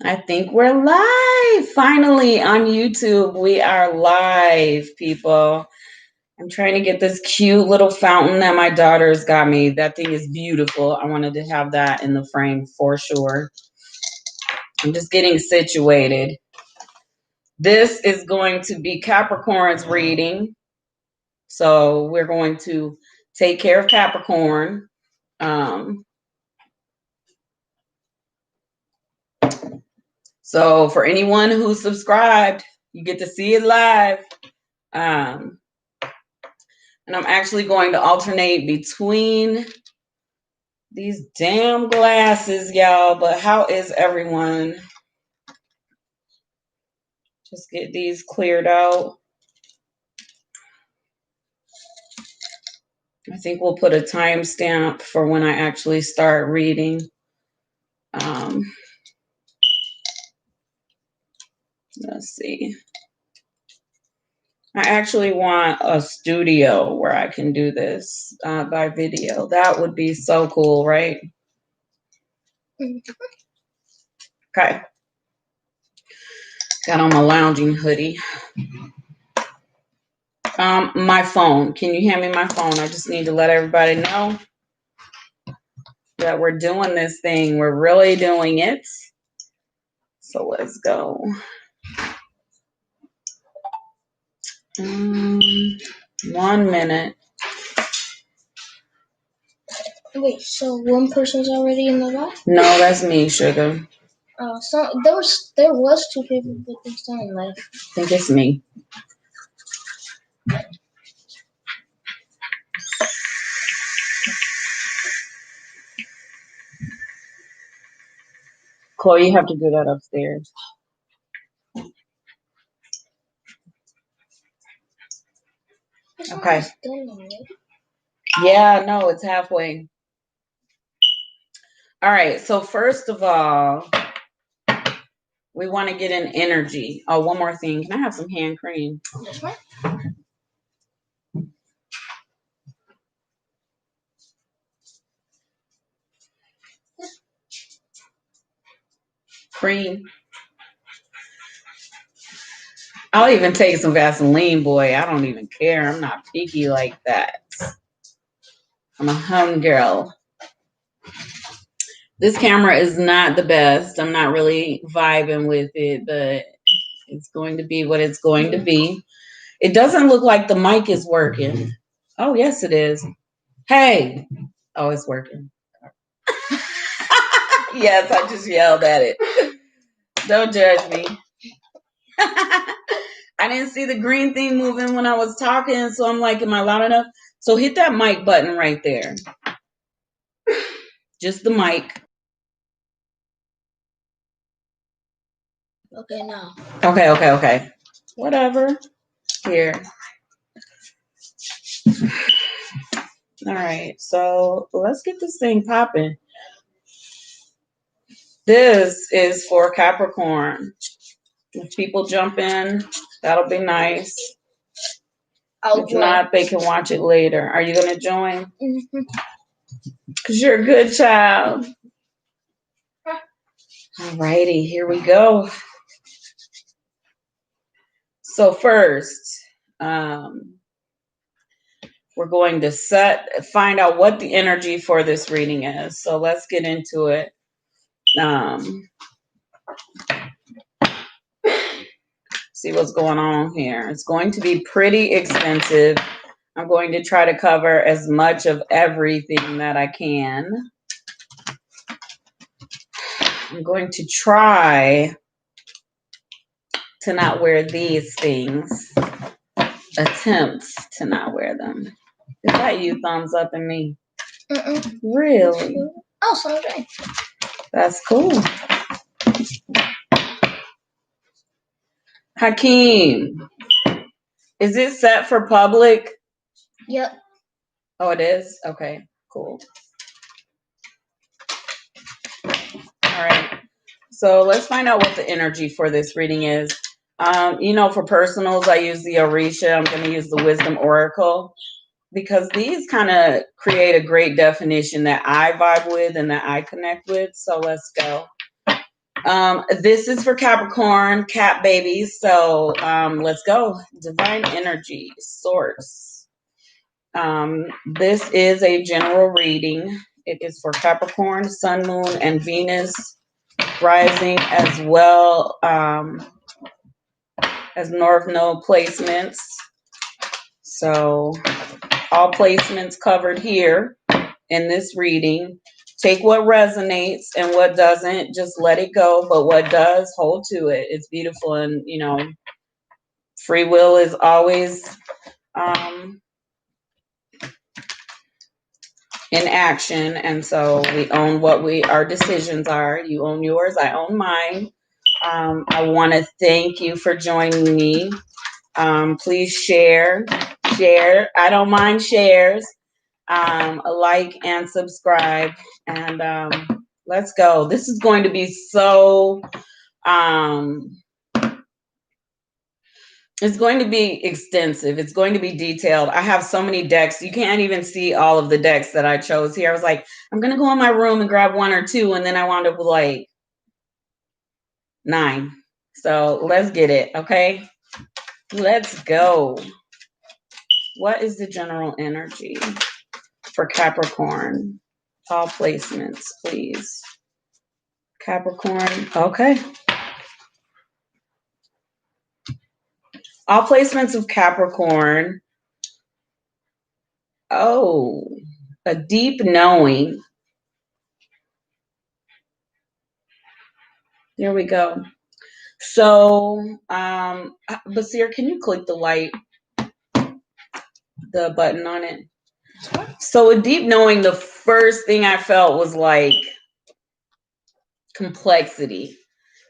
I think we're live finally on YouTube. We are live, people. I'm trying to get this cute little fountain that my daughter's got me. That thing is beautiful. I wanted to have that in the frame for sure. I'm just getting situated. This is going to be Capricorn's reading. So we're going to take care of Capricorn. So for anyone who's subscribed, you get to see it live. And I'm actually going to alternate between these damn glasses, y'all. But how is everyone? Just get these cleared out. I think we'll put a timestamp for when I actually start reading. Let's see. I actually want a studio where I can do this by video. That would be so cool, right? Okay. Got on my lounging hoodie. My phone. Can you hand me my phone? I just need to let everybody know that we're doing this thing. We're really doing it. So let's go. 1 minute. Wait, so one person's already in the live? No, that's me, sugar. Oh, so there was 2 people, but they're still in live. I think it's me. Chloe, you have to do that upstairs. Okay. Yeah, no, it's halfway. All right, so first of all, we want to get an energy. Oh, one more thing. Can I have some hand cream? This one? Cream. I'll even take some Vaseline, boy. I don't even care. I'm not picky like that. I'm a hum girl. This camera is not the best. I'm not really vibing with it, but it's going to be what it's going to be. It doesn't look like the mic is working. Oh, yes, it is. Hey. Oh, it's working. Yes, I just yelled at it. Don't judge me. I didn't see the green thing moving when I was talking, so I'm like, am I loud enough? So hit that mic button right there. Just the mic. Okay, now. Okay. Whatever. Here. All right, so let's get this thing popping. This is for Capricorn. If people jump in, that'll be nice. If not, they can watch it later. Are you going to join? Mm-hmm. Because you're a good child. All righty, here we go. So first, we're going to find out what the energy for this reading is. So let's get into it. See what's going on here. It's going to be pretty extensive. I'm going to try to cover as much of everything that I can. I'm going to try to not wear these things. Attempt to not wear them. Is that you thumbs up and me? Really? Oh, so okay. That's cool. Hakeem, is it set for public? Yep. Oh, it is? Okay, cool. All right. So let's find out what the energy for this reading is. For personals, I use the Orisha. I'm going to use the Wisdom Oracle because these kind of create a great definition that I vibe with and that I connect with. So let's go. This is for Capricorn, cat babies. So let's go. Divine energy, source. This is a general reading. It is for Capricorn, Sun, Moon, and Venus rising, as well as North Node placements. So all placements covered here in this reading. Take what resonates, and what doesn't, just let it go. But what does, hold to it. It's beautiful. And, you know, free will is always in action. And so we own what our decisions are. You own yours, I own mine. I want to thank you for joining me. Please share. I don't mind shares. Like and subscribe, and let's go. This is going to be so it's going to be extensive. It's going to be detailed. I have so many decks. You can't even see all of the decks that I chose here. I was like, I'm going to go in my room and grab one or two, and then I wound up with like 9. So let's get it, okay? Let's go. What is the general energy for Capricorn? All placements, please. Capricorn, okay. All placements of Capricorn. Oh, a deep knowing. There we go. So, Basir, can you click the button on it? So a deep knowing, the first thing I felt was like complexity.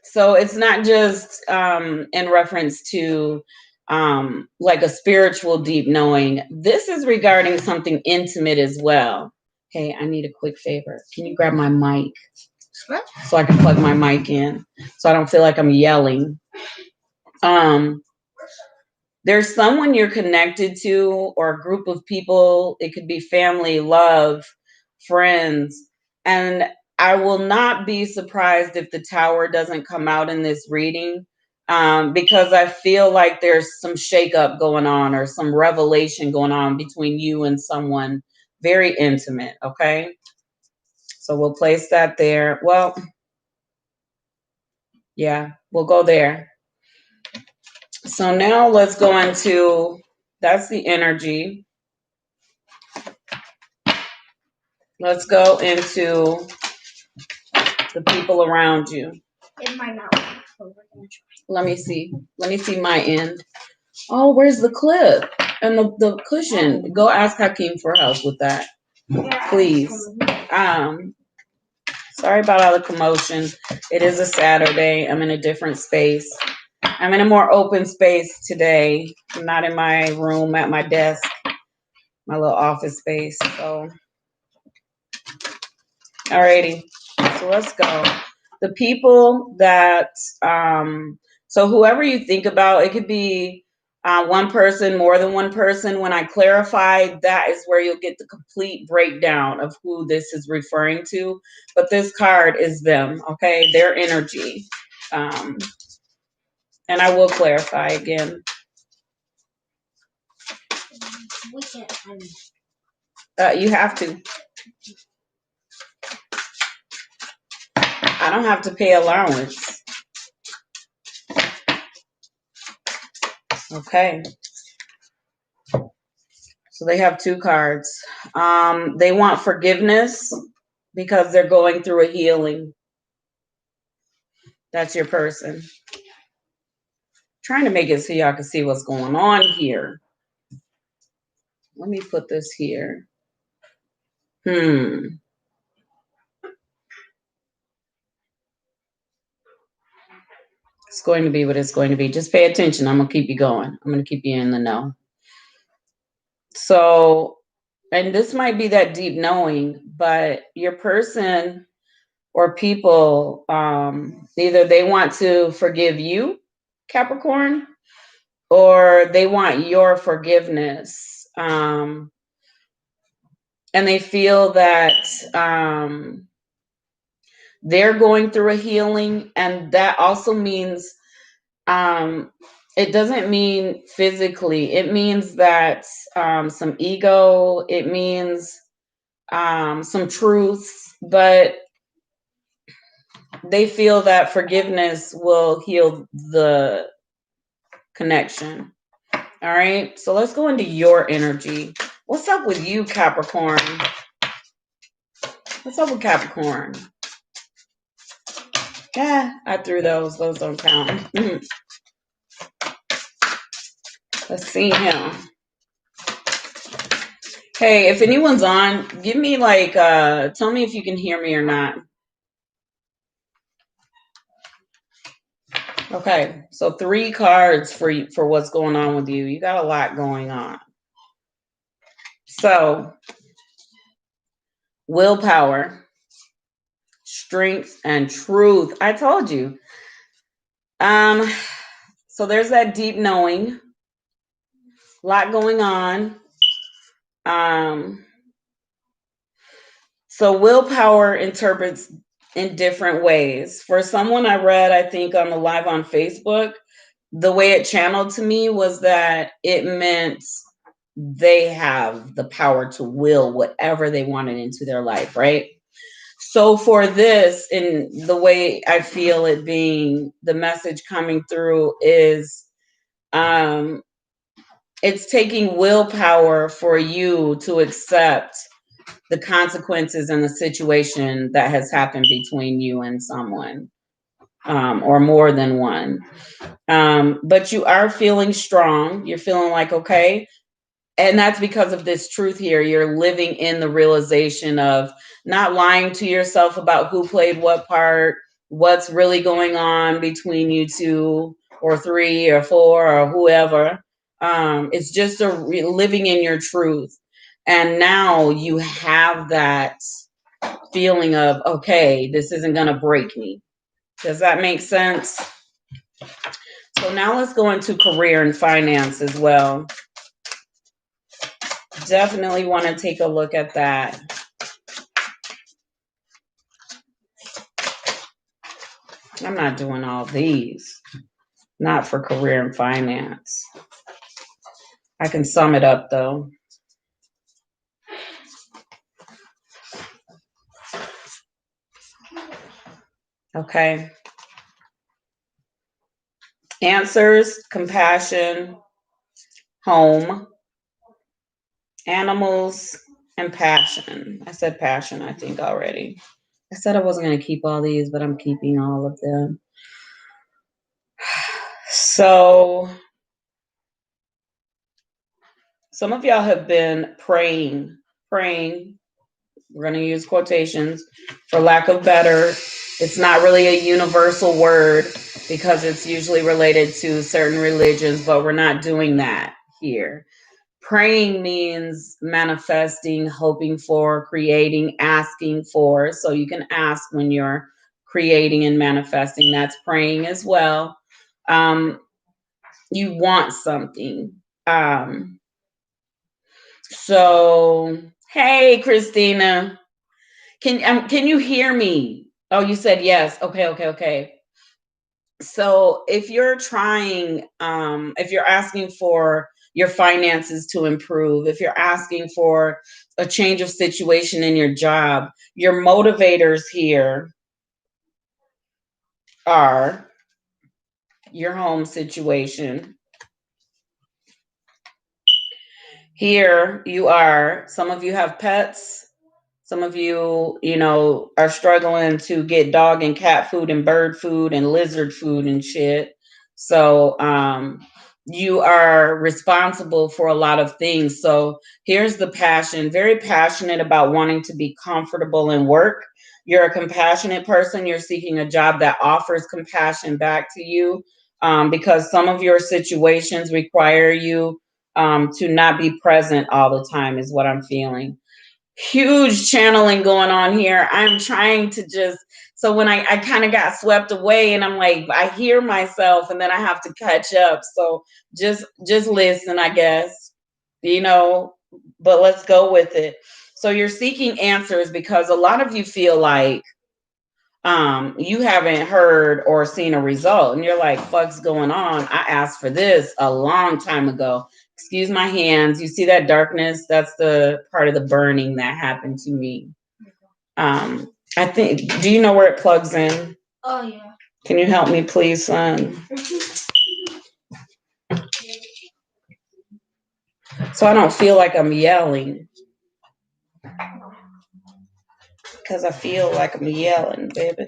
So it's not just in reference to like a spiritual deep knowing. This is regarding something intimate as well. Hey, I need a quick favor. Can you grab my mic so I can plug my mic in so I don't feel like I'm yelling? There's someone you're connected to, or a group of people. It could be family, love, friends. And I will not be surprised if the tower doesn't come out in this reading, because I feel like there's some shakeup going on or some revelation going on between you and someone very intimate, okay? So we'll place that there. Well, yeah, we'll go there. So now let's go into, that's the energy. Let's go into the people around you. It might not work. Let me see. Let me see my end. Oh, where's the clip and the cushion? Go ask Hakeem for help with that, please. Sorry about all the commotion. It is a Saturday. I'm in a different space. I'm in a more open space today. I'm not in my room at my desk, my little office space. So, alrighty. So let's go. The people that, so whoever you think about, it could be one person, more than one person. When I clarify, that is where you'll get the complete breakdown of who this is referring to. But this card is them, okay? Their energy. And I will clarify again. We can't find it. You have to. I don't have to pay allowance. Okay. So they have 2 cards. They want forgiveness because they're going through a healing. That's your person. Trying to make it so y'all can see what's going on here. Let me put this here. It's going to be what it's going to be. Just pay attention. I'm going to keep you going. I'm going to keep you in the know. So, and this might be that deep knowing, but your person or people, either they want to forgive you, Capricorn, or they want your forgiveness. And they feel that They're going through a healing, and that also means it doesn't mean physically. It means that some ego, it means some truths, but they feel that forgiveness will heal the connection. All right, so let's go into your energy. What's up with you, Capricorn? What's up with Capricorn? Yeah, I threw those. Those don't count. Let's see him. Hey, if anyone's on, give me like, tell me if you can hear me or not. Okay, so 3 cards for what's going on with you. You got a lot going on. So, willpower, strength, and truth. I told you. So there's that deep knowing. A lot going on. So willpower interprets in different ways. For someone I read, I think on the live on Facebook, the way it channeled to me was that it meant they have the power to will whatever they wanted into their life, right? So for this, in the way I feel it being the message coming through is it's taking willpower for you to accept the consequences and the situation that has happened between you and someone, or more than one. But you are feeling strong. You're feeling like, okay. And that's because of this truth here. You're living in the realization of not lying to yourself about who played what part, what's really going on between you 2 or 3 or 4 or whoever. It's just living in your truth. And now you have that feeling of, okay, this isn't going to break me. Does that make sense? So now let's go into career and finance as well. Definitely want to take a look at that. I'm not doing all these. Not for career and finance. I can sum it up though. Okay. Answers, compassion, home, animals, and passion. I said passion, I think, already. I said I wasn't going to keep all these, but I'm keeping all of them. So, some of y'all have been praying. We're going to use quotations for lack of better. It's not really a universal word because it's usually related to certain religions, but we're not doing that here. Praying means manifesting, hoping for, creating, asking for. So you can ask when you're creating and manifesting. That's praying as well. You want something. So, hey, Christina, can you hear me? Oh, you said yes. Okay. So if you're trying, if you're asking for your finances to improve, if you're asking for a change of situation in your job, your motivators here are your home situation. Here you are. Some of you have pets. Some of you, are struggling to get dog and cat food and bird food and lizard food and shit. So you are responsible for a lot of things. So here's the passion. Very passionate about wanting to be comfortable in work. You're a compassionate person. You're seeking a job that offers compassion back to you, because some of your situations require you to not be present all the time, is what I'm feeling. Huge channeling going on here. I'm trying to just, so when I kind of got swept away and I'm like, I hear myself and then I have to catch up. So just listen, I guess, but let's go with it. So you're seeking answers because a lot of you feel like, You haven't heard or seen a result, and you're like, fuck's going on? I asked for this a long time ago. Excuse my hands. You see that darkness? That's the part of the burning that happened to me. I think, do you know where it plugs in? Oh yeah. Can you help me, please, son? So I don't feel like I'm yelling. Because I feel like I'm yelling, baby.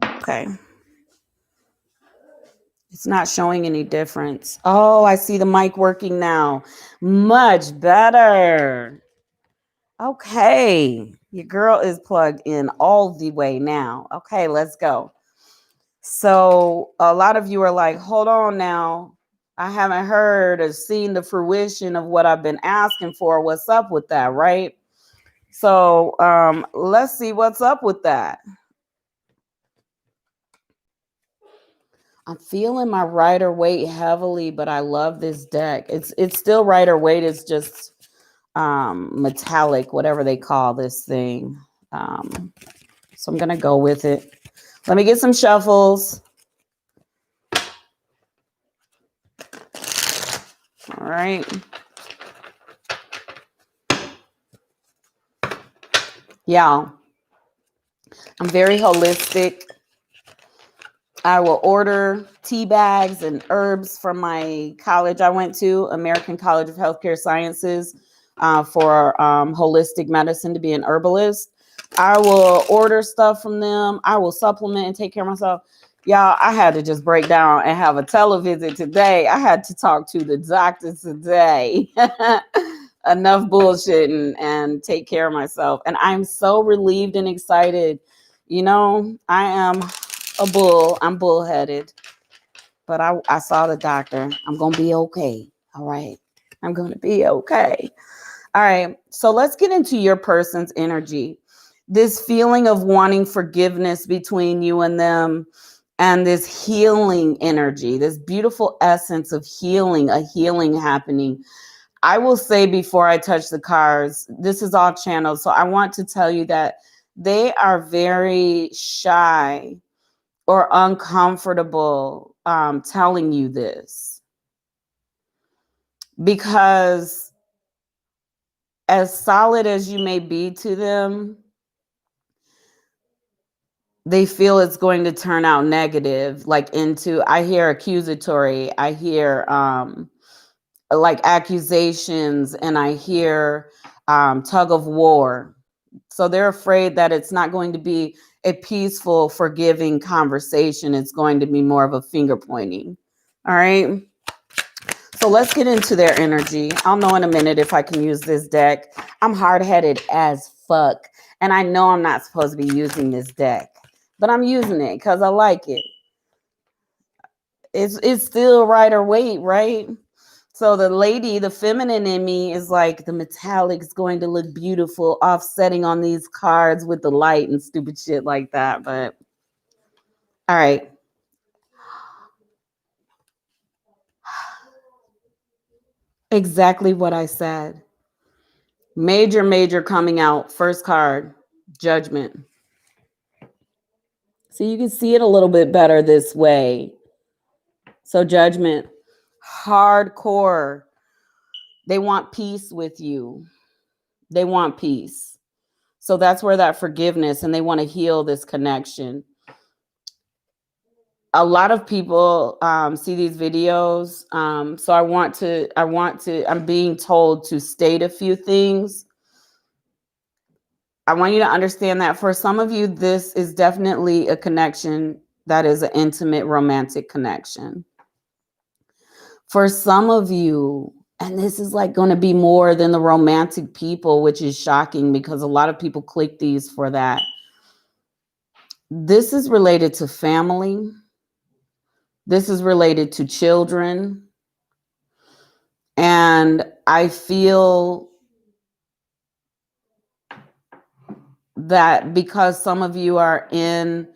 Okay. It's not showing any difference. Oh, I see the mic working now. Much better. Okay. Your girl is plugged in all the way now. Okay, let's go. So a lot of you are like, hold on now. I haven't heard or seen the fruition of what I've been asking for. What's up with that, right? So let's see what's up with that. I'm feeling my Rider-Waite heavily, but I love this deck. It's still Rider-Waite. It's just metallic, whatever they call this thing. So I'm gonna go with it. Let me get some shuffles. All right. Y'all, I'm very holistic. I will order tea bags and herbs from my college I went to, American College of Healthcare Sciences, for holistic medicine, to be an herbalist. I will order stuff from them. I will supplement and take care of myself. Y'all, I had to just break down and have a televisit today. I had to talk to the doctor today. Enough bullshitting and take care of myself. And I'm so relieved and excited. You know, I am a bull. I'm bullheaded. But I saw the doctor. I'm going to be okay. All right. I'm going to be okay. All right. So let's get into your person's energy. This feeling of wanting forgiveness between you and them, and this healing energy, this beautiful essence of healing, a healing happening. I will say before I touch the cards, this is all channeled. So I want to tell you that they are very shy or uncomfortable telling you this, because as solid as you may be to them, they feel it's going to turn out negative, like into, I hear accusatory, I hear like accusations, and I hear tug of war. So they're afraid that it's not going to be a peaceful, forgiving conversation. It's going to be more of a finger pointing. All right. So let's get into their energy. I'll know in a minute if I can use this deck. I'm hard-headed as fuck. And I know I'm not supposed to be using this deck, but I'm using it because I like it. It's still Rider-Waite, right? So the lady, the feminine in me is like, the metallic is going to look beautiful, offsetting on these cards with the light and stupid shit like that. But all right. Exactly what I said. Major, major coming out. First card, judgment. So you can see it a little bit better this way. So judgment, hardcore. They want peace with you. They want peace. So that's where that forgiveness, and they want to heal this connection. A lot of people see these videos. So I'm being told to state a few things. I want you to understand that for some of you, this is definitely a connection that is an intimate, romantic connection. For some of you, and this is like going to be more than the romantic people, which is shocking because a lot of people click these for that. This is related to family. This is related to children. And I feel that because some of you are in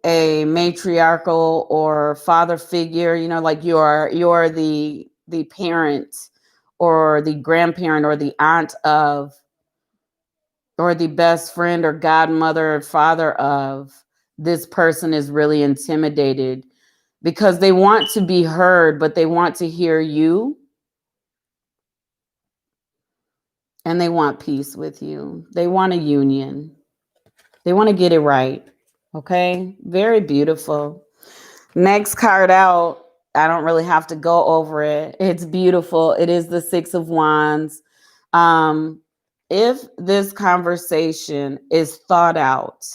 a matriarchal or father figure, you know, like you're the parent or the grandparent or the aunt of, or the best friend or godmother or father of, this person is really intimidated because they want to be heard, but they want to hear you. And they want peace with you. They want a union. They want to get it right. Okay? Very beautiful. Next card out. I don't really have to go over it. It's beautiful. It is the Six of Wands. Um, if this conversation is thought out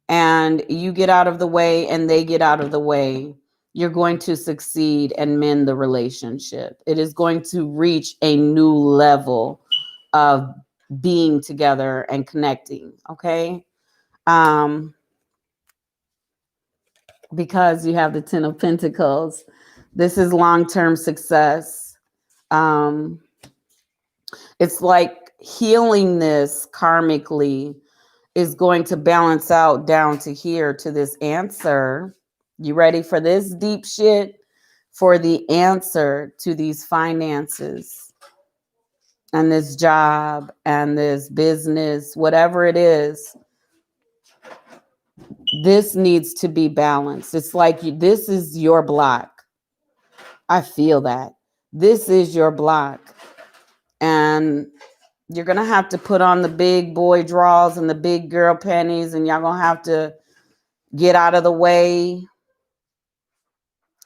and you get out of the way and they get out of the way, you're going to succeed and mend the relationship. It is going to reach a new level of being together and connecting. Okay. Um, because you have the Ten of Pentacles. This is long-term success. Um, it's like healing this karmically is going to balance out down to here to this answer. You ready for this deep shit? For the answer to these finances and this job and this business, whatever it is, this needs to be balanced. It's like this is your block. I feel that. This is your block. And you're going to have to put on the big boy draws and the big girl panties, and y'all going to have to get out of the way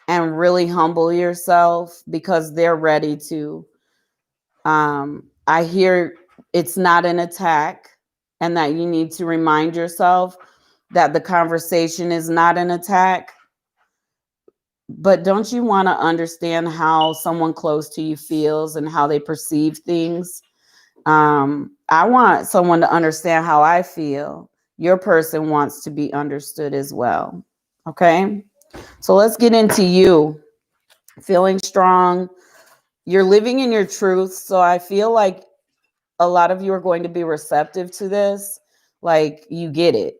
and really humble yourself because they're ready to. I hear it's not an attack, and that you need to remind yourself that the conversation is not an attack. But don't you want to understand how someone close to you feels and how they perceive things? I want someone to understand how I feel. Your person wants to be understood as well. Okay. So let's get into you feeling strong. You're living in your truth. So I feel like a lot of you are going to be receptive to this. Like you get it,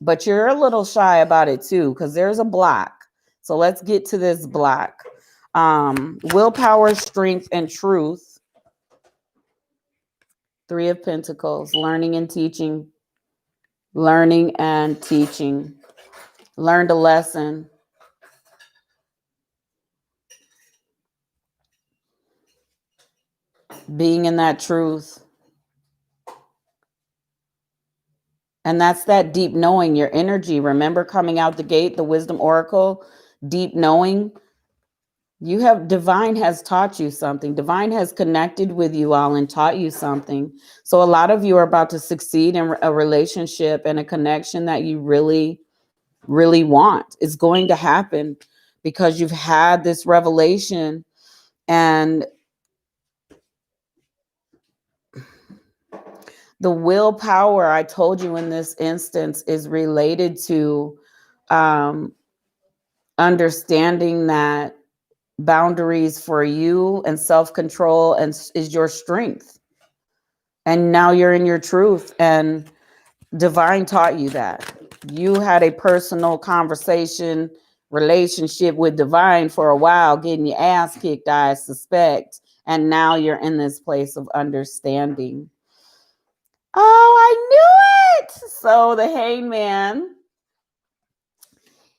but you're a little shy about it too, because there's a block. So let's get to this block. Willpower, strength, and truth. Three of Pentacles, learning and teaching. Learning and teaching. Learned a lesson. Being in that truth. And that's that deep knowing, your energy. Remember coming out the gate, the wisdom oracle, deep knowing. You have, divine has taught you something. Divine has connected with you all and taught you something. So a lot of you are about to succeed in a relationship and a connection that you really, really want. It's going to happen because you've had this revelation. And the willpower, I told you in this instance, is related to understanding that boundaries for you and self-control and is your strength. And now you're in your truth, and divine taught you that. You had a personal conversation, relationship with divine for a while, getting your ass kicked, I suspect. And now you're in this place of understanding. Oh, I knew it. So the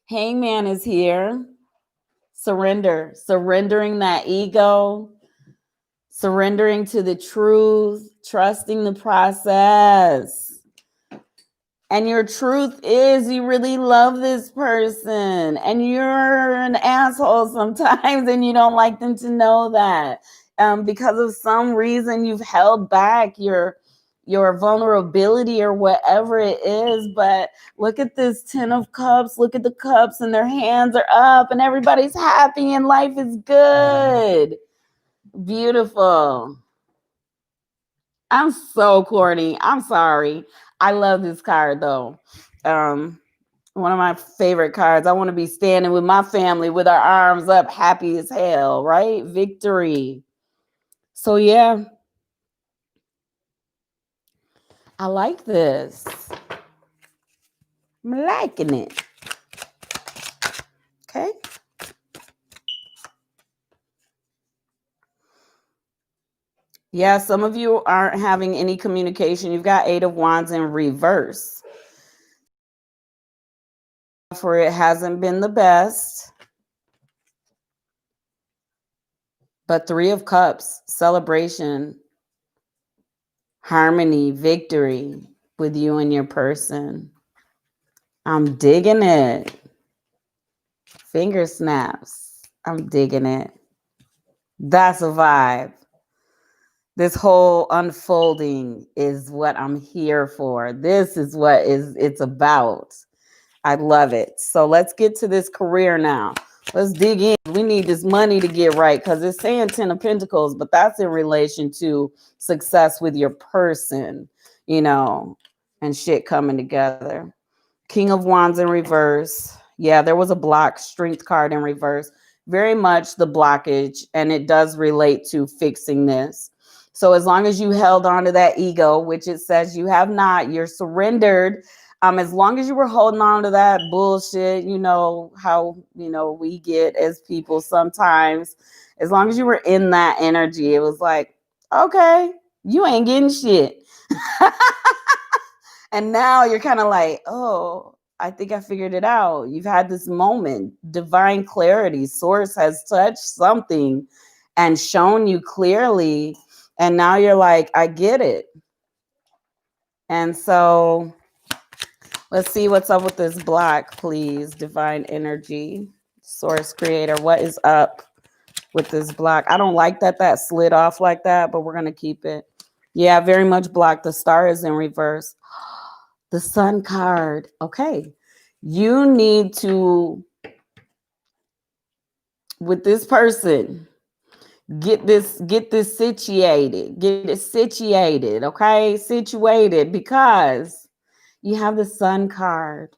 hangman is here. Surrendering that ego, surrendering to the truth, trusting the process. And your truth is you really love this person and you're an asshole sometimes and you don't like them to know that. Because of some reason you've held back your vulnerability or whatever it is. But look at this 10 of cups. Look at the cups and their hands are up and everybody's happy and life is good. Beautiful. I'm so corny. I'm sorry. I love this card though. One of my favorite cards. I want to be standing with my family with our arms up, happy as hell, right? Victory. So yeah, I like this. I'm liking it. Okay. Yeah, some of you aren't having any communication. You've got 8 of Wands in reverse. For it hasn't been the best. But 3 of Cups, celebration, harmony, victory with you and your person. I'm digging it. Finger snaps. I'm digging it. That's a vibe. This whole unfolding is what I'm here for. This is what it's about. I love it. So let's get to this career now. Let's dig in. We need this money to get right because it's saying 10 of Pentacles, but that's in relation to success with your person, you know, and shit coming together. King of Wands in reverse. Yeah, there was a block, strength card in reverse. Very much the blockage, and it does relate to fixing this. So as long as you held on to that ego, which it says you have not, you're surrendered. As long as you were holding on to that bullshit, you know how we get as people sometimes. As long as you were in that energy, it was like, okay, you ain't getting shit. And now you're kind of like, oh, I think I figured it out. You've had this moment, divine clarity. Source has touched something and shown you clearly. And now you're like, I get it. And so let's see what's up with this block, please. Divine energy, source creator. What is up with this block? I don't like that slid off like that, but we're going to keep it. Yeah, very much blocked. The star is in reverse. The sun card. Okay. You need to, with this person, get this situated. Get it situated, okay? Situated, because you have the sun card.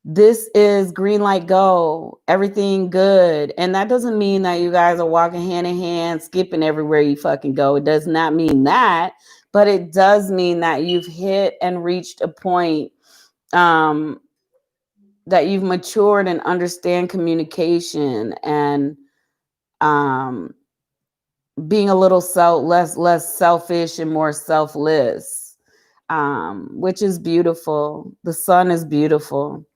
This is green light, go, everything good. And that doesn't mean that you guys are walking hand in hand, skipping everywhere you fucking go. It does not mean that, but it does mean that you've hit and reached a point that you've matured and understand communication and being a little less selfish and more selfless, which is beautiful. The sun is beautiful.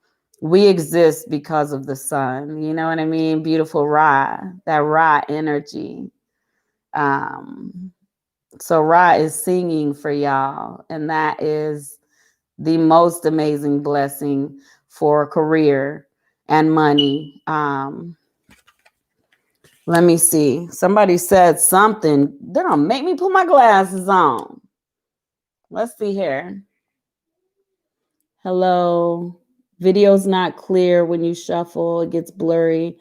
We exist because of the sun. You know what I mean? Beautiful Ra, that Ra energy. So Ra is singing for y'all, and that is the most amazing blessing for career and money. Let me see. Somebody said something. They're gonna make me put my glasses on. Let's see here. Hello. Video's not clear when you shuffle. It gets blurry.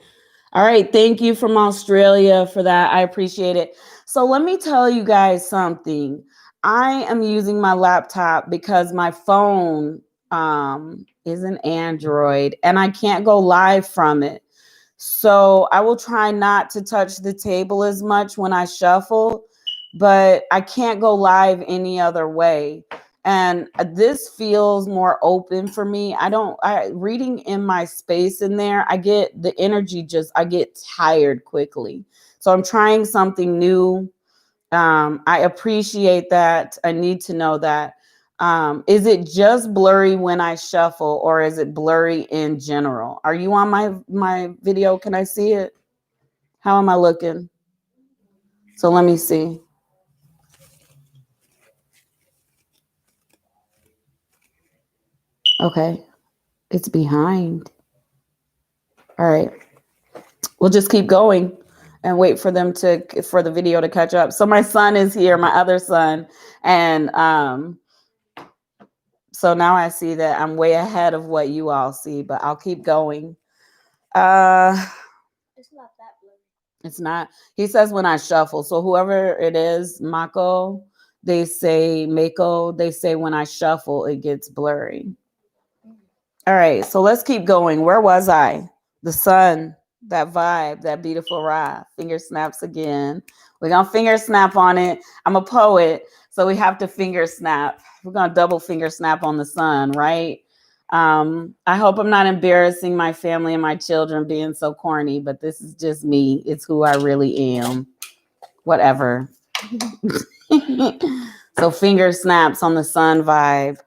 All right. Thank you from Australia for that. I appreciate it. So let me tell you guys something. I am using my laptop because my phone is an Android and I can't go live from it. So I will try not to touch the table as much when I shuffle, but I can't go live any other way. And this feels more open for me. Reading in my space in there, I get the energy, I get tired quickly. So I'm trying something new. I appreciate that. I need to know that. Is it just blurry when I shuffle, or is it blurry in general? Are you on my video? Can I see it? How am I looking? So let me see. Okay. It's behind. All right. We'll just keep going and wait for the video to catch up. So my son is here, my other son, and so now I see that I'm way ahead of what you all see, but I'll keep going. It's not that blurry. It's not. He says when I shuffle. So whoever it is, Mako, they say Mako, they say when I shuffle, it gets blurry. All right, so let's keep going. Where was I? The sun, that vibe, that beautiful Ra. Finger snaps again. We're going to finger snap on it. I'm a poet, so we have to finger snap. We're going to double finger snap on the sun, right? I hope I'm not embarrassing my family and my children being so corny, but this is just me. It's who I really am. Whatever. So finger snaps on the sun vibe.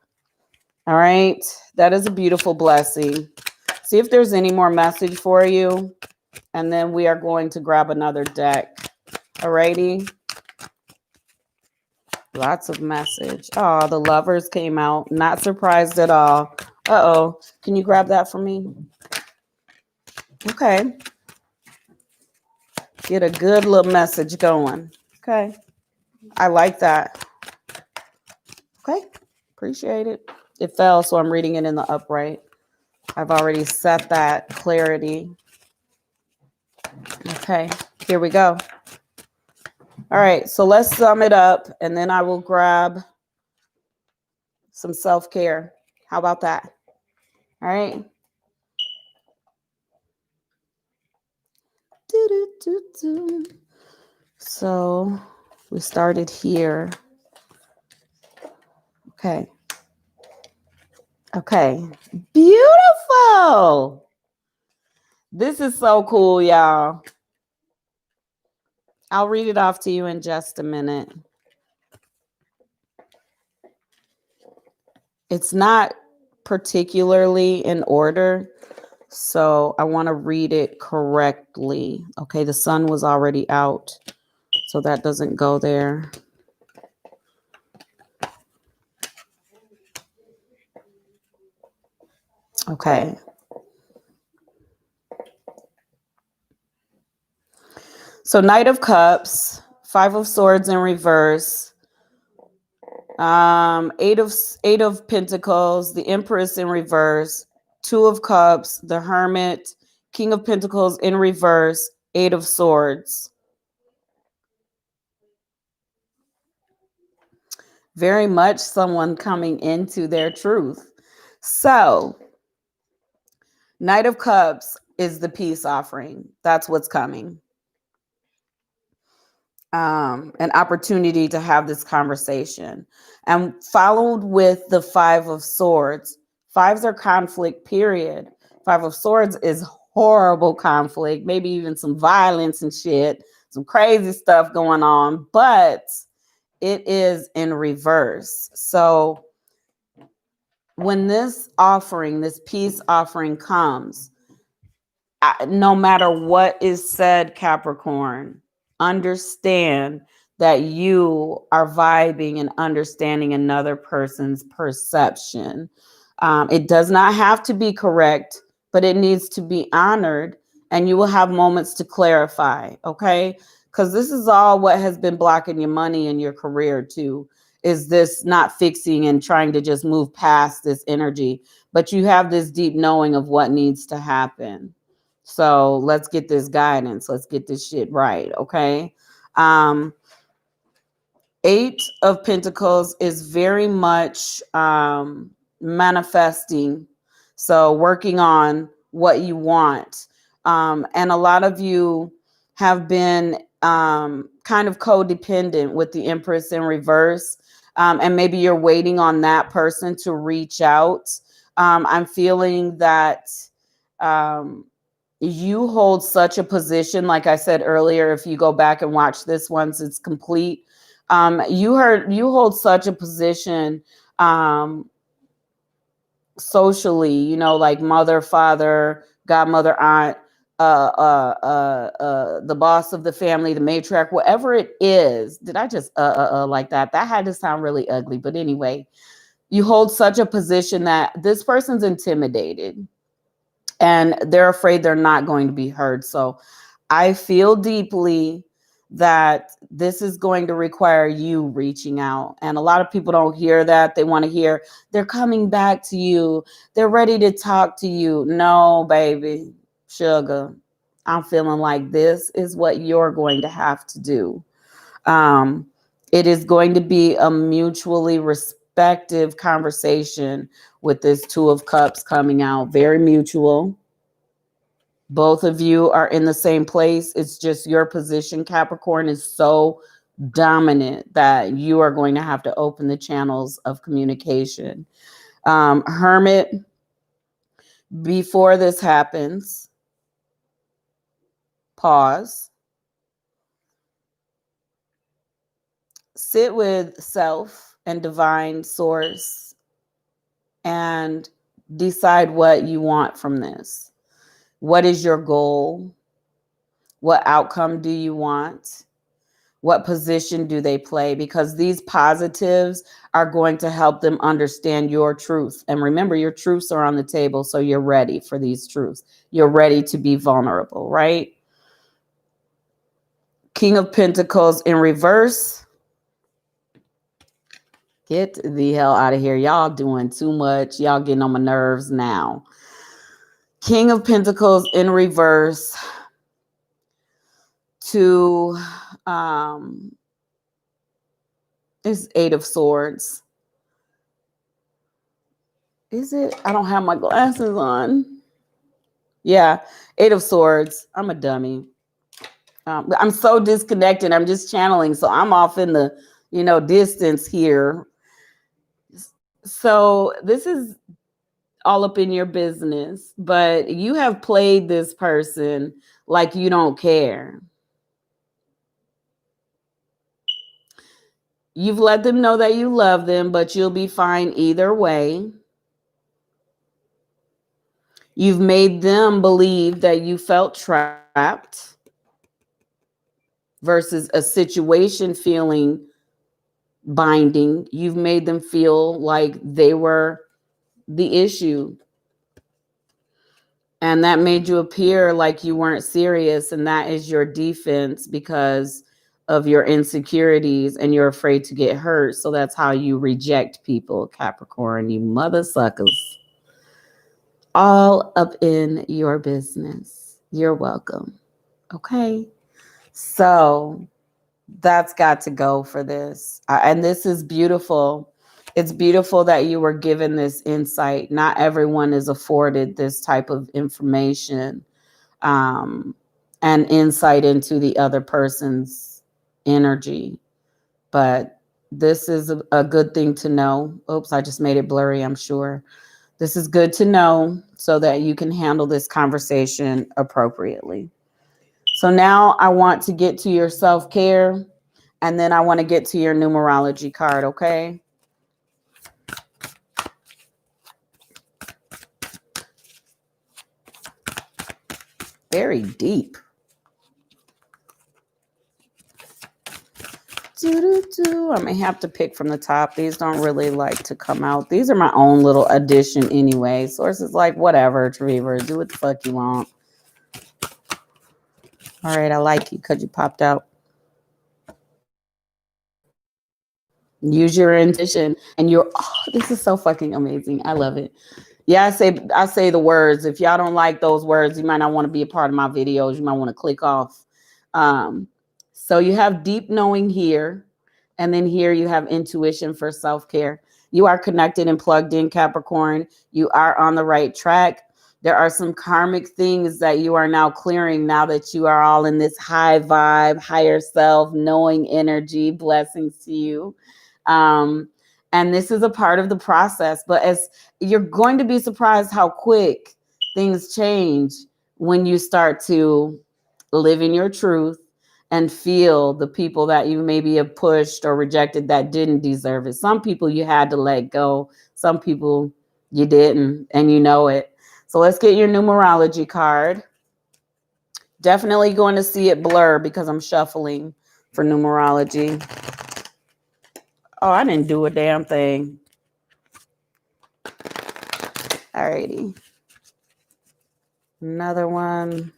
All right. That is a beautiful blessing. See if there's any more message for you. And then we are going to grab another deck. Alrighty. Lots of message. Oh, the lovers came out. Not surprised at all. Uh-oh. Can you grab that for me? Okay. Get a good little message going. Okay. I like that. Okay. Appreciate it. It fell, so I'm reading it in the upright. I've already set that clarity. Okay. Here we go. All right. So let's sum it up, and then I will grab some self-care. How about that? All right. So we started here. Okay. Okay. Beautiful. This is so cool, y'all. I'll read it off to you in just a minute. It's not particularly in order, so I want to read it correctly. Okay, the sun was already out, so that doesn't go there. Okay. So Knight of Cups, Five of Swords in reverse, eight of Pentacles, the Empress in reverse, Two of Cups, the Hermit, King of Pentacles in reverse, Eight of Swords. Very much someone coming into their truth. So, Knight of Cups is the peace offering. That's what's coming. An opportunity to have this conversation. And followed with the Five of Swords. Fives are conflict, period. Five of Swords is horrible conflict, maybe even some violence and shit, some crazy stuff going on, but it is in reverse. So when this offering, this peace offering comes, no matter what is said, Capricorn, understand that you are vibing and understanding another person's perception. It does not have to be correct, but it needs to be honored, and you will have moments to clarify, okay? Because this is all what has been blocking your money and your career too, is this not fixing and trying to just move past this energy, but you have this deep knowing of what needs to happen. So let's get this guidance. Let's get this shit right. Okay. Eight of Pentacles is very much manifesting. So working on what you want. And a lot of you have been kind of codependent with the Empress in reverse. And maybe you're waiting on that person to reach out. I'm feeling that you hold such a position, like I said earlier, if you go back and watch this once it's complete, you hold such a position socially, you know, like mother, father, godmother, aunt, the boss of the family, the matriarch, whatever it is. Did I just like that? That had to sound really ugly, but anyway, you hold such a position that this person's intimidated and they're afraid they're not going to be heard. So I feel deeply that this is going to require you reaching out. And a lot of people don't hear that. They want to hear they're coming back to you. They're ready to talk to you. No, baby, sugar. I'm feeling like this is what you're going to have to do. It is going to be a mutually respective conversation with this Two of Cups coming out. Very mutual. Both of you are in the same place. It's just your position, Capricorn, is so dominant that you are going to have to open the channels of communication. Hermit, before this happens, pause. Sit with self and divine source and decide what you want from this. What is your goal? What outcome do you want? What position do they play? Because these positives are going to help them understand your truth. And remember, your truths are on the table, so you're ready for these truths. You're ready to be vulnerable, right? King of Pentacles in reverse. Get the hell out of here. Y'all doing too much. Y'all getting on my nerves now. King of Pentacles in reverse to it's Eight of Swords. Is it? I don't have my glasses on. Yeah, Eight of Swords. I'm a dummy. I'm so disconnected. I'm just channeling. So I'm off in the, distance here. So this is all up in your business, but you have played this person like you don't care. You've let them know that you love them, but you'll be fine either way. You've made them believe that you felt trapped versus a situation feeling binding. You've made them feel like they were the issue. And that made you appear like you weren't serious. And that is your defense because of your insecurities and you're afraid to get hurt. So that's how you reject people, Capricorn, you mother suckers. All up in your business. You're welcome. Okay. So that's got to go for this. And this is beautiful. It's beautiful that you were given this insight. Not everyone is afforded this type of information and insight into the other person's energy. But this is a good thing to know. Oops, I just made it blurry, I'm sure. This is good to know so that you can handle this conversation appropriately. So now I want to get to your self-care, and then I want to get to your numerology card, okay? Very deep. I may have to pick from the top. These don't really like to come out. These are my own little addition anyway. Sources like, whatever, Trevor, do what the fuck you want. All right, I like you because you popped out. Use your intuition and this is so fucking amazing. I love it. Yeah, I say the words. If y'all don't like those words, you might not want to be a part of my videos. You might want to click off. So you have deep knowing here. And then here you have intuition for self-care. You are connected and plugged in, Capricorn. You are on the right track. There are some karmic things that you are now clearing now that you are all in this high vibe, higher self, knowing energy. Blessings to you. And this is a part of the process. But as you're going to be surprised how quick things change when you start to live in your truth and feel the people that you maybe have pushed or rejected that didn't deserve it. Some people you had to let go. Some people you didn't, and you know it. So let's get your numerology card. Definitely going to see it blur because I'm shuffling for numerology. Oh, I didn't do a damn thing. Alrighty. Another one.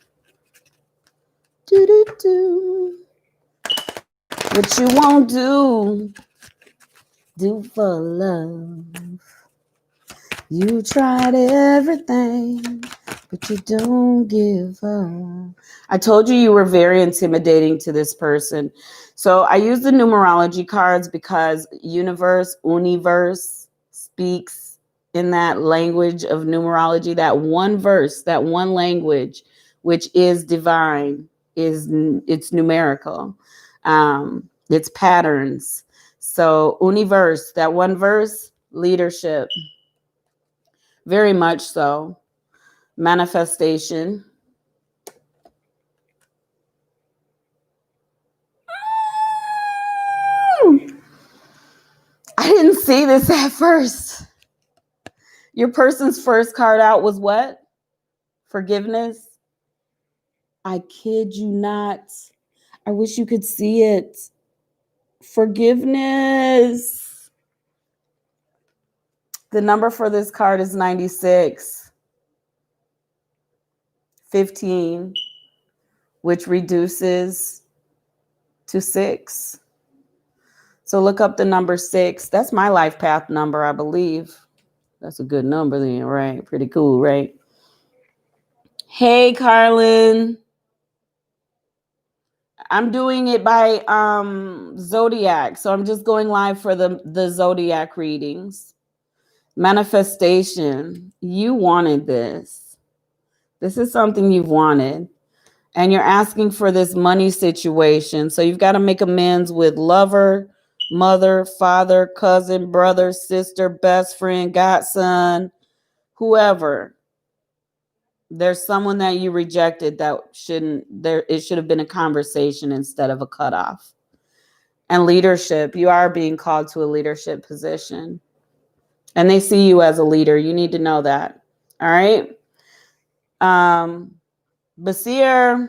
What you won't do for love. You tried everything, but you don't give up. I told you were very intimidating to this person. So I use the numerology cards because universe speaks in that language of numerology, that one verse, that one language, which is divine, it's numerical. It's patterns. So universe, that one verse, leadership. Very much so. Manifestation. see this at first. Your person's first card out was what? Forgiveness. I kid you not. I wish you could see it. Forgiveness. The number for this card is 96. 15, which reduces to 6. So look up the number 6. That's my life path number, I believe. That's a good number then, right? Pretty cool, right? Hey, Carlin. I'm doing it by Zodiac. So I'm just going live for the Zodiac readings. Manifestation. You wanted this. This is something you've wanted. And you're asking for this money situation. So you've got to make amends with lover, mother, father, cousin, brother, sister, best friend, godson, whoever. There's someone that you rejected that it should have been a conversation instead of a cutoff. And leadership, you are being called to a leadership position. And they see you as a leader. You need to know that. All right. Basir.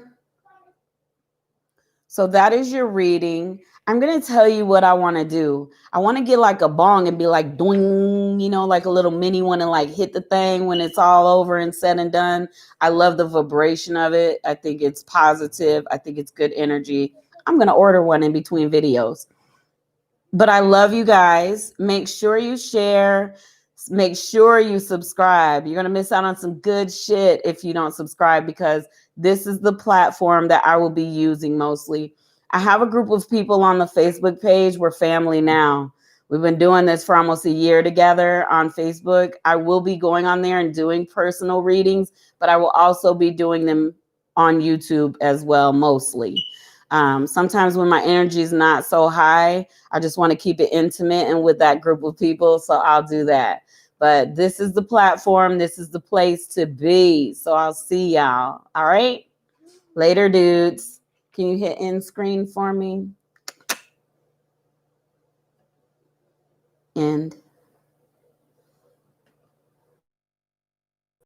So that is your reading. I'm going to tell you what I want to do. I want to get like a bong and be like, doing, like a little mini one and like hit the thing when it's all over and said and done. I love the vibration of it. I think it's positive. I think it's good energy. I'm going to order one in between videos. But I love you guys. Make sure you share. Make sure you subscribe. You're going to miss out on some good shit if you don't subscribe, because this is the platform that I will be using mostly. I have a group of people on the Facebook page. We're family now. We've been doing this for almost a year together on Facebook. I will be going on there and doing personal readings, but I will also be doing them on YouTube as well, mostly. Sometimes when my energy is not so high, I just want to keep it intimate and with that group of people. So I'll do that. But this is the platform. This is the place to be. So I'll see y'all. All right. Later, dudes. Can you hit end screen for me? End.